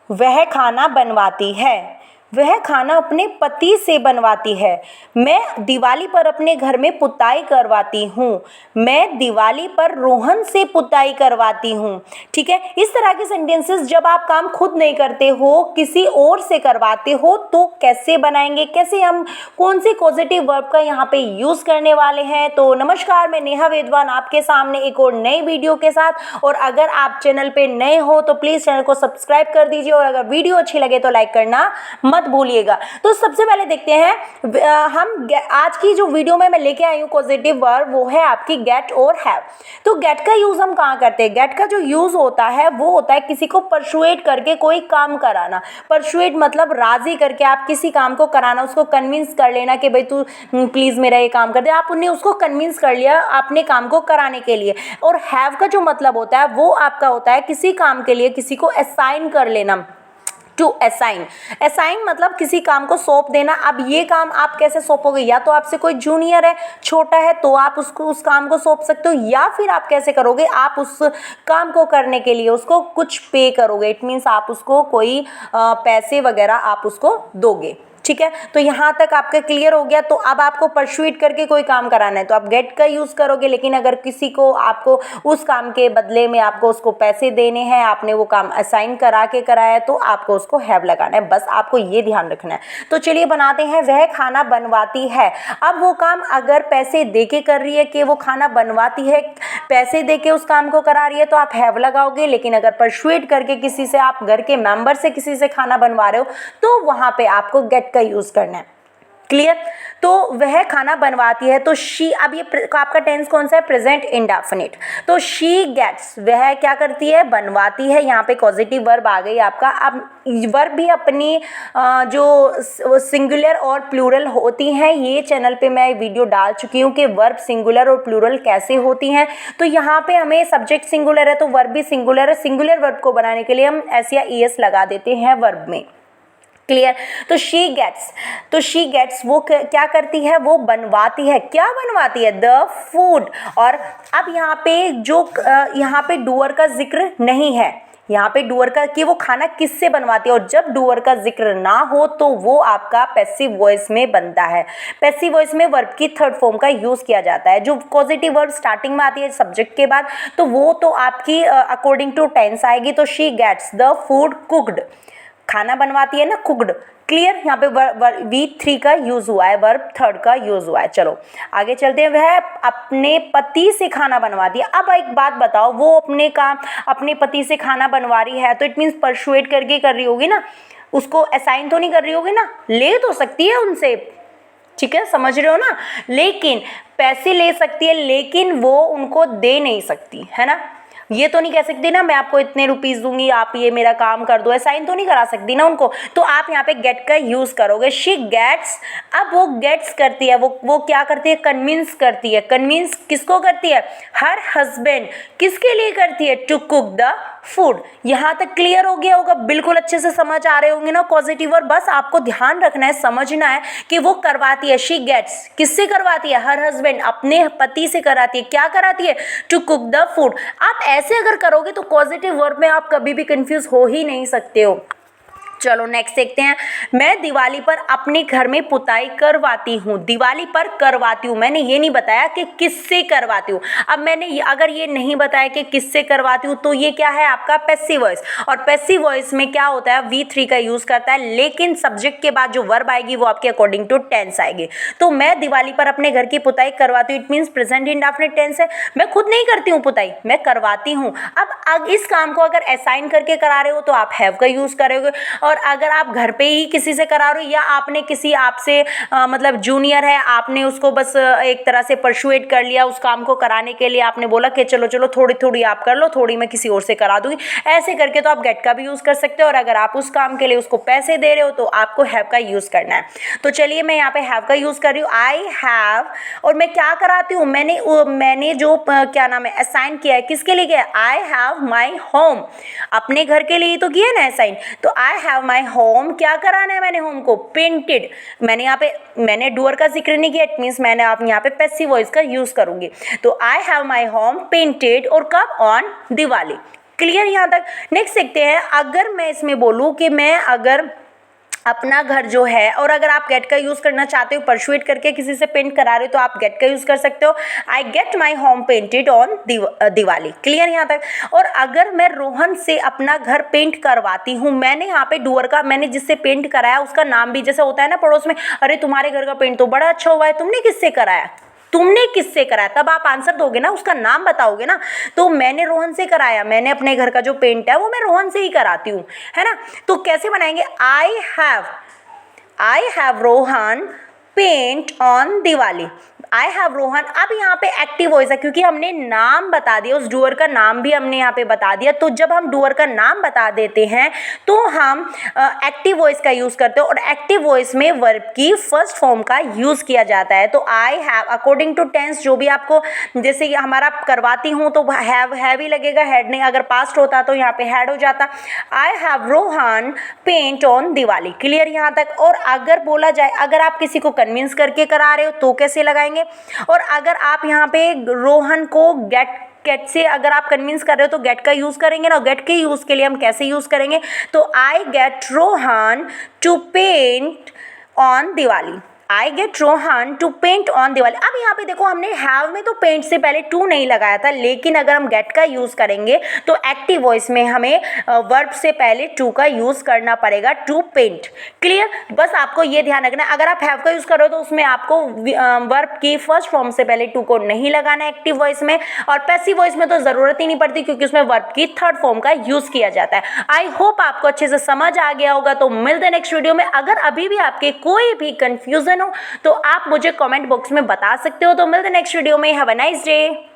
वह खाना बनवाती है। वह खाना अपने पति से बनवाती है। मैं दिवाली पर अपने घर में पुताई करवाती हूँ। मैं दिवाली पर रोहन से पुताई करवाती हूँ। ठीक है, इस तरह के सेंटेंसेस जब आप काम खुद नहीं करते हो, किसी और से करवाते हो, तो कैसे बनाएंगे, कैसे हम कौन से पॉजिटिव वर्ब का यहाँ पे यूज़ करने वाले हैं। तो नमस्कार, मैं नेहा वेदवान आपके सामने एक और नई वीडियो के साथ। और अगर आप चैनल पे नए हो तो प्लीज़ चैनल को सब्सक्राइब कर दीजिए और अगर वीडियो अच्छी लगे तो लाइक करना मत भूलिएगा। तो सबसे पहले देखते हैं हम आज की जो वीडियो में मैं लेके आई हूँ पॉजिटिव वर्ब, वो है आपकी गेट और हैव। तो गेट का यूज हम कहाँ करते हैं? गेट का जो यूज होता है वो होता है किसी को परसुएट करके कोई काम कराना। परसुएट मतलब राजी करके आप किसी काम को कराना, उसको कन्विंस कर लेना कि भाई तू प्लीज मेरा ये काम कर दे। आपने उसको कन्विंस कर लिया अपने काम को कराने के लिए। और हैव का जो मतलब होता है वो आपका होता है किसी काम के लिए किसी को असाइन कर लेना। टू असाइन, असाइन मतलब किसी काम को सौंप देना। अब ये काम आप कैसे सौंपोगे? या तो आपसे कोई जूनियर है, छोटा है, तो आप उसको उस काम को सौंप सकते हो, या फिर आप कैसे करोगे, आप उस काम को करने के लिए उसको कुछ पे करोगे। इट मीन्स आप उसको कोई पैसे वगैरह आप उसको दोगे। ठीक है, तो यहाँ तक आपका क्लियर हो गया। तो अब आपको परसुएट करके कोई काम कराना है तो आप गेट का यूज़ करोगे। लेकिन अगर किसी को आपको उस काम के बदले में आपको उसको पैसे देने हैं, आपने वो काम असाइन करा के कराया, तो आपको उसको हैव लगाना है। बस आपको ये ध्यान रखना है। तो चलिए बनाते हैं। वह खाना बनवाती है। अब वो काम अगर पैसे दे के कर रही है कि वो खाना बनवाती है, पैसे दे के उस काम को करा रही है, तो आप हैव लगाओगे। लेकिन अगर परसुएट करके किसी से, आप घर के मेंबर से किसी से खाना बनवा रहे हो, तो वहाँ पे आपको गेट का यूज करना है। क्लियर? तो वह खाना बनवाती है। तो शी, अब ये आपका टेंस कौन सा है? Present indefinite. तो शी गेट्स, वह क्या करती है? बनवाती है। यहाँ पे पॉजिटिव वर्ब आ गई आपका। अब वर्ब भी अपनी जो सिंगुलर और प्लूरल होती हैं, ये चैनल पे मैं वीडियो डाल चुकी हूँ कि वर्ब सिंगुलर और प्लूरल कैसे होती हैं। तो यहाँ पे हमें सब्जेक्ट सिंगुलर है तो वर्ब भी सिंगुलर है। सिंगुलर वर्ब को बनाने के लिए हम एस या ईएस लगा देते हैं वर्ब में। क्लियर? तो शी गेट्स, तो शी गेट्स वो क्या करती है? वो बनवाती है। क्या बनवाती है? The food. और अब यहाँ पे डूअर का जिक्र नहीं है। यहाँ पे डूअर का कि वो खाना किससे बनवाती है। और जब डूअर का जिक्र ना हो तो वो आपका पैसिव वॉइस में बनता है। पैसिव वॉइस में वर्ब की थर्ड फॉर्म का यूज किया जाता है। जो पॉजिटिव वर्ब स्टार्टिंग में आती है सब्जेक्ट के बाद, तो वो तो आपकी अकॉर्डिंग टू टेंस आएगी। तो she gets the food cooked, खाना बनवाती है ना, कुक्ड। क्लियर? यहाँ पे V3 का यूज हुआ है, वर्ब थर्ड का यूज हुआ है। चलो आगे चलते हैं। वह अपने पति से खाना बनवाती है। अब एक बात बताओ, वो अपने पति से खाना बनवा रही है तो इट मीन्स परसुएट करके कर रही होगी ना, उसको असाइन तो नहीं कर रही होगी ना। ले तो सकती है उनसे, ठीक है, समझ रहे हो ना, लेकिन पैसे ले सकती है, लेकिन वो उनको दे नहीं सकती है ना। ये तो नहीं कह सकती ना मैं आपको इतने रुपीस दूंगी, आप ये मेरा काम कर दो, साइन तो नहीं करा सकती ना उनको। तो आप यहाँ पे गेट का यूज करोगे। शी गेट्स, अब वो गेट्स करती है, वो क्या करती है? कन्विंस करती है। कन्विंस किसको करती है? Her husband. किसके लिए करती है? To cook the food. यहाँ तक क्लियर हो गया होगा, बिल्कुल अच्छे से समझ आ रहे होंगे ना पॉजिटिव। और बस आपको ध्यान रखना है, समझना है कि वो करवाती है। शी गेट्स किससे करवाती है? हर हस्बैंड, अपने पति से कराती है। क्या कराती है? To cook the food. आप ऐसे अगर करोगे तो पॉजिटिव वर्ब में आप कभी भी कंफ्यूज हो ही नहीं सकते हो। चलो नेक्स्ट देखते हैं। मैं दिवाली पर अपने घर में पुताई करवाती हूँ। दिवाली पर करवाती हूँ, मैंने ये नहीं बताया कि किससे करवाती हूँ। अब मैंने अगर ये नहीं बताया कि किससे करवाती हूँ तो ये क्या है? आपका पैसिव वॉइस। और पैसिव वॉइस में क्या होता है? V3 का यूज करता है, लेकिन सब्जेक्ट के बाद जो वर्ब आएगी वो आपके अकॉर्डिंग टू टेंस आएगी। तो मैं दिवाली पर अपने घर की पुताई करवाती हूँ, it means present indefinite tense है। मैं खुद नहीं करती हूँ पुताई, मैं करवाती हूँ। अब इस काम को अगर असाइन करके करा रहे हो तो आप हैव का यूज करोगे। और अगर आप घर पे ही किसी से करा रहे हो, या आपने किसी आपसे मतलब जूनियर है, आपने उसको बस एक तरह से परसुएट कर लिया उस काम को कराने के लिए, आपने बोला कि चलो चलो थोड़ी थोड़ी आप कर लो, थोड़ी मैं किसी और से करा दूंगी, ऐसे करके तो आप गेट का भी यूज कर सकते हो। और अगर आप उस काम के लिए उसको पैसे दे रहे हो तो आपको हैव का यूज करना है। तो चलिए मैं यहाँ पे हैव का यूज कर रही हूँ, आई हैव। और मैं क्या कराती हूँ? मैंने जो क्या नाम है असाइन किया है, किसके लिए किया है? आई हैव माई होम, अपने घर के लिए तो किया है ना असाइन। तो आई हैव माई होम, क्या कराना है मैंने? होम को पेंटेड। मैंने डूअर का जिक्र नहीं किया, इट मीन्स मैंने आप यहाँ पे पैसिव वॉइस का यूज करूंगी। तो I have my home painted, और कब? ऑन दिवाली। क्लियर यहाँ तक। नेक्स्ट देखते हैं, अगर मैं इसमें बोलूँ कि मैं अगर अपना घर जो है, और अगर आप गेट का यूज़ करना चाहते हो, परसुएट करके किसी से पेंट करा रहे हो तो आप गेट का यूज़ कर सकते हो। I get my home painted on Diwali. Clear यहाँ तक। और अगर मैं रोहन से अपना घर पेंट करवाती हूँ, मैंने यहाँ पे डूअर का, मैंने जिससे पेंट कराया उसका नाम भी, जैसे होता है ना पड़ोस में, अरे तुम्हारे घर का पेंट तो बड़ा अच्छा हुआ है, तुमने किससे कराया, तुमने किससे कराया, तब आप आंसर दोगे ना, उसका नाम बताओगे ना। तो मैंने रोहन से कराया, मैंने अपने घर का जो पेंट है वो मैं रोहन से ही कराती हूँ, है ना। तो कैसे बनाएंगे, I have Rohan paint on Diwali. I have Rohan, अब यहाँ पे एक्टिव वॉइस है क्योंकि हमने नाम बता दिया, उस डूअर का नाम भी हमने यहाँ पे बता दिया। तो जब हम डूअर का नाम बता देते हैं तो हम एक्टिव वॉइस का यूज़ करते हैं, और एक्टिव वॉइस में वर्ब की फर्स्ट फॉर्म का यूज़ किया जाता है। तो I have according to tense, जो भी आपको, जैसे कि हमारा करवाती हूँ तो हैव ही लगेगा, हैड नहीं, अगर पास्ट होता तो यहाँ पे हैड हो जाता। I have Rohan paint on Diwali. Clear यहाँ तक। और अगर बोला जाए, अगर आप किसी को कन्विंस करके करा रहे हो तो कैसे लगाएंगे, और अगर आप यहाँ पे रोहन को गेट से अगर आप कन्विंस कर रहे हो तो गेट का यूज करेंगे ना। गेट के यूज के लिए हम कैसे यूज करेंगे, तो I get Rohan to paint on Diwali. I get Rohan to paint on Diwali. अब यहाँ पे देखो, हमने हैव में तो पेंट से पहले टू नहीं लगाया था, लेकिन अगर हम गेट का यूज करेंगे तो एक्टिव वॉइस में हमें वर्ब से पहले टू का यूज करना पड़ेगा, टू पेंट। क्लियर। बस आपको ये ध्यान रखना, अगर आप हैव का यूज करो तो उसमें आपको वर्ब की फर्स्ट फॉर्म से पहले टू को नहीं लगाना एक्टिव वॉइस में, और पैसिव वॉइस में तो जरूरत ही नहीं पड़ती क्योंकि उसमें वर्ब की थर्ड फॉर्म का यूज किया जाता है। आई होप आपको अच्छे से समझ आ गया होगा। तो मिलते हैं नेक्स्ट वीडियो में। अगर अभी भी आपके कोई भी कंफ्यूजन हो तो आप मुझे कमेंट बॉक्स में बता सकते हो। तो मिलते हैं नेक्स्ट वीडियो में। Have a nice day.